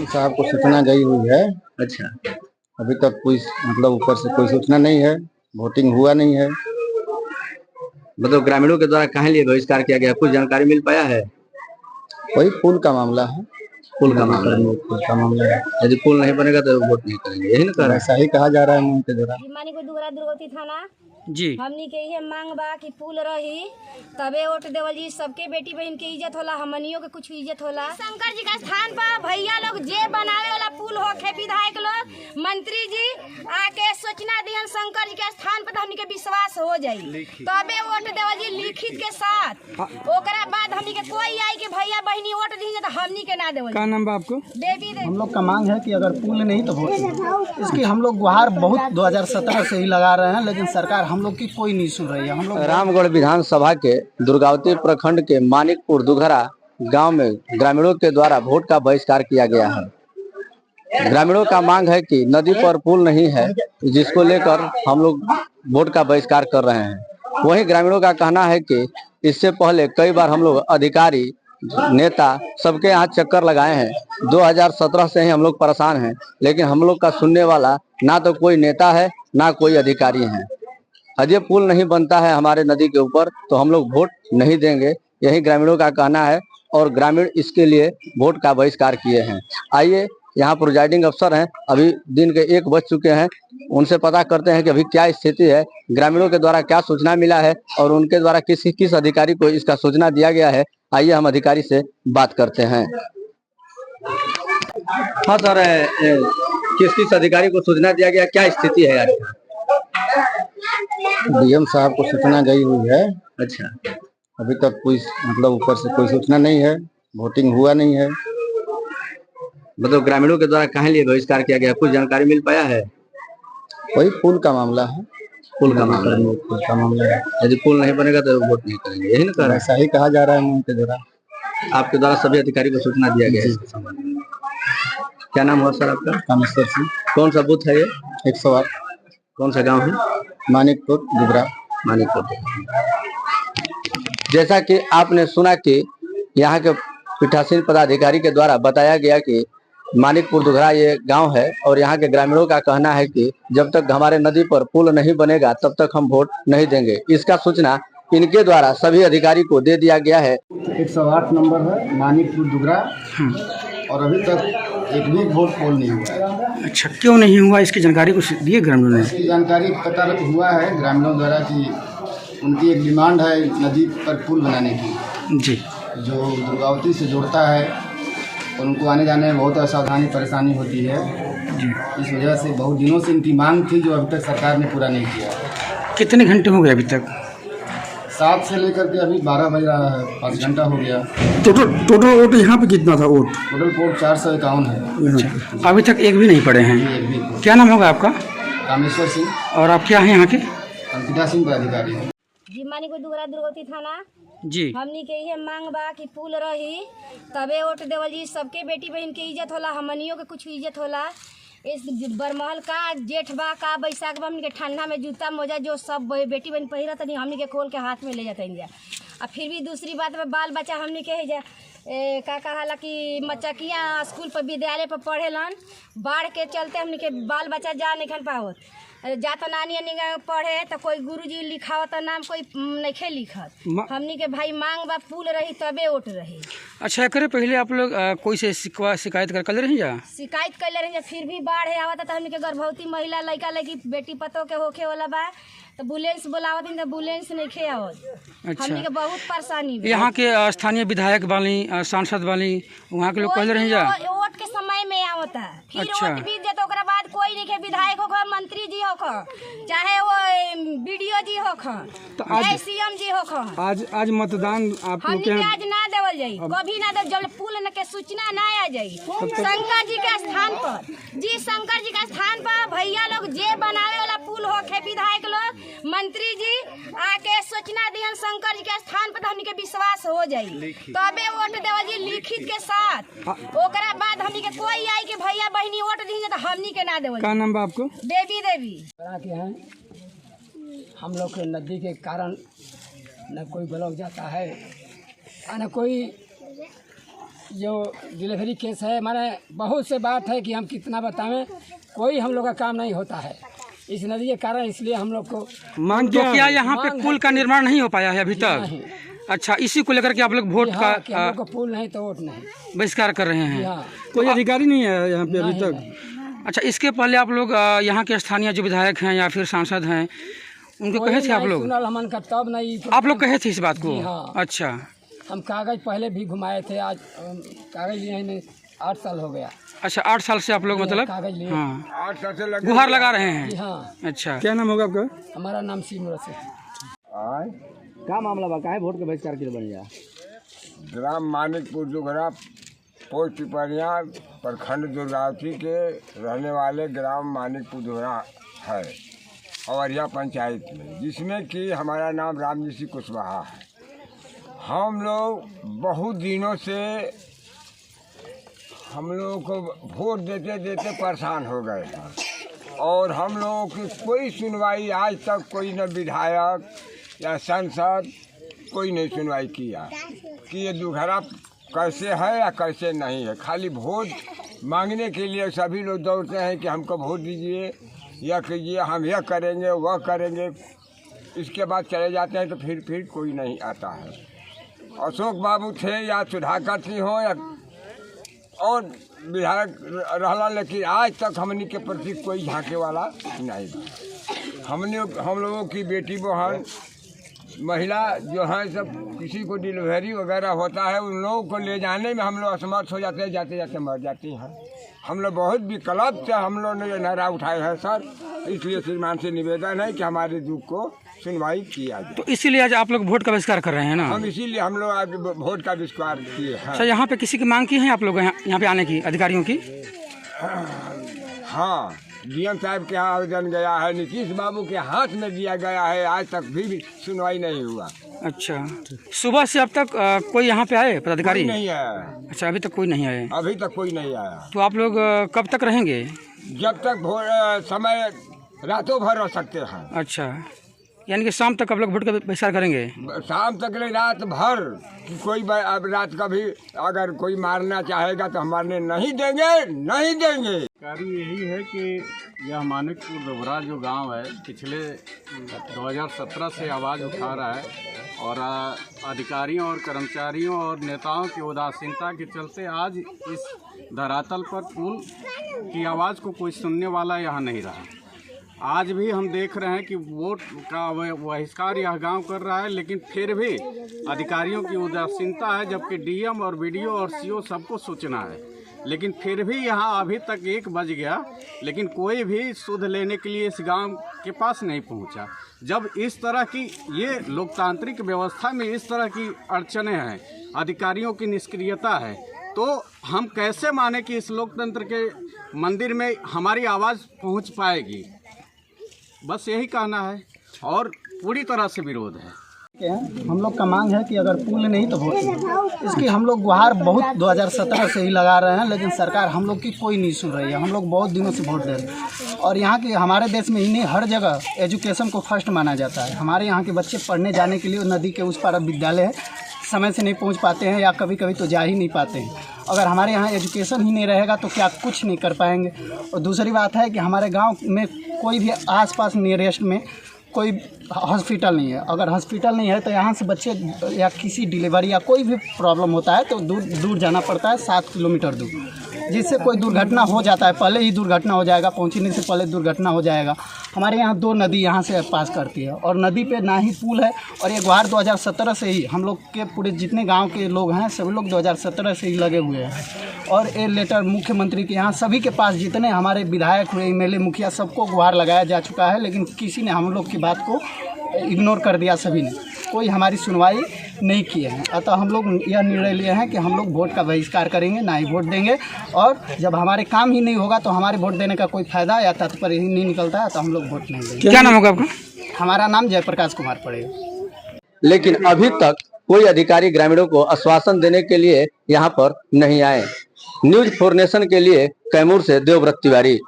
DM साहब को सूचना गई हुई है। अच्छा, अभी तक कोई मतलब ऊपर से कोई सूचना नहीं है, वोटिंग हुआ नहीं है। मतलब ग्रामीणों के द्वारा कहाँ लिए बहिष्कार किया गया, कुछ जानकारी मिल पाया है? वही पुल का मामला है। पुल का मामला है। पुल का मामला है। यदि पुल नहीं बनेगा तो वोट नहीं करेंगे, यही ना कह रहा है? ऐसा ही कहा जा रहा है मुंह के द्वारा। दुर्गावती थाना जी, हमनी के ये मांग बा कि पुल रही तबे वोट देवल जी। सबके बेटी बहन के इज्जत होला, हमनियों के कुछ इज्जत होला। शंकर जी का स्थान पर भैया लोग जे बनावे वाला पुल होखे, विधायक लोग मंत्री जी आके सूचना दिहन शंकर जी के स्थान पर, हमनी के विश्वास हो जाई तबे वोट देवल जी लिखित के साथ। ओकरा बाद हमनी के कोई आई के भैया बहनी वोट दी तो हमनी के ना देवल। क्या नाम बा आपको? देवी हम लोग का मांग है कि अगर पुल नहीं तो वोट। इसकी हम लोग गुहार बहुत 2017 से ही लगा रहे हैं, लेकिन सरकार हम लोग की कोई नहीं सुन रही है। हम लोग रामगढ़ विधानसभा के दुर्गावती प्रखंड के मानिकपुर दुघरा गांव में ग्रामीणों के द्वारा वोट का बहिष्कार किया गया है। ग्रामीणों का मांग है कि नदी पर पुल नहीं है, जिसको लेकर हम लोग वोट का बहिष्कार कर रहे हैं। वहीं ग्रामीणों का कहना है कि इससे पहले कई बार हम लोग अधिकारी नेता सबके यहाँ चक्कर लगाए हैं। 2017 से ही हम लोग परेशान हैं, लेकिन हम लोग का सुनने वाला ना तो कोई नेता है ना कोई अधिकारी है। अजय पुल नहीं बनता है हमारे नदी के ऊपर तो हम लोग वोट नहीं देंगे, यही ग्रामीणों का कहना है। और ग्रामीण इसके लिए वोट का बहिष्कार किए हैं। आइए, यहाँ प्रिजाइडिंग अफसर हैं, अभी दिन के 1 बज चुके हैं, उनसे पता करते हैं कि अभी क्या स्थिति है, ग्रामीणों के द्वारा क्या सूचना मिला है और उनके द्वारा किस अधिकारी को इसका सूचना दिया गया है। आइए हम अधिकारी से बात करते हैं। हाँ सर, किस अधिकारी को सूचना दिया गया, क्या स्थिति है आज? डीएम साहब को सूचना गई हुई है। अच्छा, अभी तक कोई मतलब ऊपर से कोई सूचना नहीं है, वोटिंग हुआ नहीं है। मतलब ग्रामीणों के द्वारा कहाँ लिए बहिष्कार किया गया, कुछ जानकारी मिल पाया है? वही पुल का मामला है। पुल का मामला है। पुल का मामला है। यदि पुल नहीं बनेगा तो वोट नहीं करेंगे, यही ना कह रहा है? ऐसा ही कहा जा रहा है मुंह के द्वारा। आपके द्वारा सभी अधिकारी को सूचना दिया गया है इसके संबंध में। क्या नाम हुआ सर आपका? कामेश्वर सिंह। कौन सा बूथ है ये? 108। कौन सा गांव है? मानिकपुर दुगरा। मानिकपुर। जैसा कि आपने सुना कि यहाँ के पीठासीन पदाधिकारी के द्वारा बताया गया कि मानिकपुर दुघरा ये गांव है और यहाँ के ग्रामीणों का कहना है कि जब तक हमारे नदी पर पुल नहीं बनेगा तब तक हम वोट नहीं देंगे। इसका सूचना इनके द्वारा सभी अधिकारी को दे दिया गया है। 108 नंबर है मानिकपुर दुगरा, और अभी तक एक भी वोट पोल नहीं हुआ है। अच्छा, क्यों नहीं हुआ, इसकी जानकारी कुछ दिए ग्रामीणों ने? इसकी जानकारी पता हुआ है ग्रामीणों द्वारा कि उनकी एक डिमांड है नदी पर पुल बनाने की, जी, जो दुर्गावती से जोड़ता है। उनको आने जाने में बहुत असावधानी परेशानी होती है जी। इस वजह से बहुत दिनों से इनकी मांग थी, जो अभी तक सरकार ने पूरा नहीं किया। कितने घंटे हो गए अभी तक? 7 से लेकर के अभी 12 बज रहा है, 5 घंटा हो गया। टोटल वोट यहाँ पे कितना था वोट? टोटल वोट 451 है। अच्छा, अभी तक एक भी नहीं पड़े हैं। एक भी। क्या नाम होगा आपका? कामेश्वर सिंह। और आप क्या हैं यहाँ के? अंकिता सिंह का अधिकारी है। जी मानिकपुर दुगरा दुर्गावती थाना जी, हमनी के ये मांग बा कि पुल रही तबे वोट देवल जी। सबके बेटी बहन के इज्जत होला, हमनियों के कुछ इज्जत होला। इस बरमहल का जेठ बा का बैसाख बा, हमनी के ठंडा में जूता मोजा जो सब बेटी बहन पहिरा तनी हमनी के खोल के हाथ में ले जाते हैं। और फिर भी दूसरी बात में बाल बच्चा हमनी के है का कहाला कि मचकियाँ स्कूल पर विद्यालय पर पढ़ेलन, बाढ़ के चलते हमनी के बाल बच्चा जा नहीं पावत। जाता नानी पढ़े तो कोई गुरुजी लिखावत नाम कोई नहीं लिखत। हमनी के भाई मांग बा पुल रही तबे वोट रही। अच्छा, करे पहले आप लोग कोई से शिकायत कर रही जा? शिकायत कर रही, फिर भी बाढ़ आवता तो हमनी के गर्भवती महिला लड़का लड़की बेटी पतो के होखे वाला बा तो एम्बुलेंस बुलावत तो एम्बुलेंस नहीं खे आवत। अच्छा, हमनी के बहुत परेशानी बा। यहाँ के स्थानीय विधायक वाली सांसद वाली वहाँ के लोग कह रही जा? वोट के समय में आवता, फिर अच्छा। वोट बीत जाता, ओकरा बाद कोई नहीं के विधायक होकर, मंत्री जी होकर, चाहे वो बीडीओ जी होकर, चाहे सीएम जी होकर। आज मतदान आप लोग के आज ना देवल जाई, कभी ना दे, जब पुल के सूचना ना आ जाई। शंकर जी के स्थान पर जी, शंकर जी के स्थान पर भैया लोग जे बनावे वाला पुल होखे, विधायक लोग मंत्री जी आके सूचना दिहन शंकर जी के स्थान पर, हमनी के विश्वास हो जाई तबे वोट देवल जी लिखित के साथ। ओकरा बाद हमनी के कोई आई के भैया बहनी वोट दी तो हमनी के ना देवल। क्या नाम बा आपको? देवी देवी। के हैं हम लोग के नदी के कारण न कोई ब्लॉक जाता है न कोई जो डिलीवरी केस है, माने बहुत से बात है कि हम कितना बतावें, कोई हम लोग का काम नहीं होता है इस नदी के कारण। इसलिए हम लोग को मांग तो क्या यहाँ पे पुल का निर्माण नहीं हो पाया है अभी तक? नहीं। अच्छा, इसी को लेकर के आप लोग वोट का कि हम लोग को पुल नहीं तो वोट नहीं। बहिष्कार कर रहे हैं? हाँ। कोई अधिकारी नहीं है यहाँ पे अभी नहीं, तक? नहीं। अच्छा, इसके पहले आप लोग यहाँ के स्थानीय जो विधायक हैं या फिर सांसद हैं उनको कहे थे आप लोग? सुनल हमन का तब नहीं। आप लोग कहे थे इस बात को? हाँ। अच्छा, हम कागज पहले भी घुमाए थे, आज कागज लिए हैं 8 साल हो गया। अच्छा, 8 साल से आप लोग मतलब कागज लिए। हाँ 8 साल से गुहार लगा रहे हैं? हाँ। अच्छा, क्या नाम होगा आपका? हमारा नाम सिमरत है। क्या मामला बा, काहे वोट के बहिष्कार के बन गया? ग्राम मानिकपुर दुघरा पोस्ट पिपरिया प्रखंड दुर्गावती के रहने वाले ग्राम मानिकपुर दुघरा है अवरिया पंचायत में, जिसमें कि हमारा नाम रामजी सिंह कुशवाहा है। हम लोग बहुत दिनों से हम लोगों को वोट देते देते परेशान हो गए हैं और हम लोगों की कोई सुनवाई आज तक कोई न विधायक या सांसद कोई नहीं सुनवाई किया कि ये दुघरा कैसे है या कैसे नहीं है। खाली वोट मांगने के लिए सभी लोग दौड़ते हैं कि हमको वोट दीजिए या कीजिए, हम यह करेंगे वह करेंगे। इसके बाद चले जाते हैं तो फिर कोई नहीं आता है। अशोक बाबू थे या सुधाकर सिंह हो या और विधायक रहला, लेकिन आज तक हमने के प्रति कोई झांके वाला नहीं। हम लोगों की बेटी बहन महिला जो है सब किसी को डिलीवरी वगैरह होता है, उन लोगों को ले जाने में हम लोग असमर्थ हो जाते हैं, जाते जाते मर जाती हैं। हम लोग बहुत विकल्प से हम लोग ने नारा उठाए हैं सर, इसलिए श्रीमान से निवेदन है कि हमारे दुख को सुनवाई किया जाए। तो इसीलिए आज आप लोग वोट का बहिष्कार कर रहे हैं ना? हम इसीलिए हम लोग आज वोट का बहिष्कार किए हैं। अच्छा, यहाँ पे किसी की मांग की है आप लोग यहाँ पे आने की, अधिकारियों की? हाँ, डीएम साहब के यहाँ आवेदन गया है, नीतीश बाबू के हाथ में दिया गया है, आज तक भी सुनवाई नहीं हुआ। अच्छा, सुबह से अब तक कोई यहाँ पे आए पदाधिकारी? नहीं आया। अच्छा, अभी तक कोई नहीं आए? अभी तक कोई नहीं आया। तो आप लोग कब तक रहेंगे? जब तक समय रातों भर रह सकते हैं। अच्छा, यानी कि शाम तक आप लोग वोट का बहिष्कार करेंगे? शाम तक नहीं, रात भर। कोई अब रात का भी अगर कोई मारना चाहेगा तो हम मारने नहीं देंगे, नहीं देंगे। कार्य यही है कि यह मानिकपुर दुघरा जो गांव है, पिछले 2017 से आवाज़ उठा रहा है और अधिकारियों और कर्मचारियों और नेताओं की उदासीनता के चलते आज इस धरातल पर पुल की आवाज़ को कोई सुनने वाला यहाँ नहीं रहा। आज भी हम देख रहे हैं कि वोट का बहिष्कार यह गांव कर रहा है, लेकिन फिर भी अधिकारियों की उदासीनता है, जबकि डीएम और बीडीओ और सीओ सबको सूचना है, लेकिन फिर भी यहाँ अभी तक 1 बज गया, लेकिन कोई भी सुध लेने के लिए इस गांव के पास नहीं पहुंचा। जब इस तरह की ये लोकतांत्रिक व्यवस्था में इस तरह की अड़चनें हैं, अधिकारियों की निष्क्रियता है, तो हम कैसे माने कि इस लोकतंत्र के मंदिर में हमारी आवाज़ पहुंच पाएगी? बस यही कहना है और पूरी तरह से विरोध है। हम लोग का मांग है कि अगर पुल नहीं तो वोट। इसकी हम लोग गुहार बहुत 2017 से ही लगा रहे हैं, लेकिन सरकार हम लोग की कोई नहीं सुन रही है। हम लोग बहुत दिनों से वोट दे रहे हैं और यहाँ के हमारे देश में ही नहीं, हर जगह एजुकेशन को फर्स्ट माना जाता है। हमारे यहाँ के बच्चे पढ़ने जाने के लिए नदी के उस पार विद्यालय है, समय से नहीं पहुँच पाते हैं या कभी कभी तो जा ही नहीं पाते हैं। अगर हमारे यहाँ एजुकेशन ही नहीं रहेगा तो क्या कुछ नहीं कर पाएंगे। और दूसरी बात है कि हमारे गांव में कोई भी आसपास नियरेस्ट में कोई हॉस्पिटल नहीं है। अगर हॉस्पिटल नहीं है तो यहाँ से बच्चे या किसी डिलीवरी या कोई भी प्रॉब्लम होता है तो दूर जाना पड़ता है, 7 किलोमीटर दूर, जिससे कोई दुर्घटना हो जाता है, पहले ही दुर्घटना हो जाएगा, पहुँचने से पहले दुर्घटना हो जाएगा। हमारे यहाँ 2 नदी यहाँ से पास करती है और नदी पे ना ही पुल है। और ये गुहार 2017 से ही हम लोग के पूरे जितने गांव के लोग हैं सभी लोग 2017 से ही लगे हुए हैं। और ये लेटर मुख्यमंत्री के यहाँ सभी के पास, जितने हमारे विधायक हुए, एमएलए, मुखिया, सबको गुहार लगाया जा चुका है, लेकिन किसी ने हम लोग की बात को इग्नोर कर दिया। सभी ने कोई हमारी सुनवाई नहीं किए हैं। अतः हम लोग यह निर्णय लिए हैं कि हम लोग वोट का बहिष्कार करेंगे, ना ही वोट देंगे। और जब हमारे काम ही नहीं होगा तो हमारे वोट देने का कोई फायदा या तात्पर्य ही नहीं निकलता है, तो हम लोग वोट नहीं देंगे। क्या नाम होगा आपका? हमारा नाम जयप्रकाश कुमार पड़ेगा। लेकिन अभी तक कोई अधिकारी ग्रामीणों को आश्वासन देने के लिए यहाँ पर नहीं आए। न्यूज़ 4 नेशन के लिए कैमूर से देवव्रत तिवारी।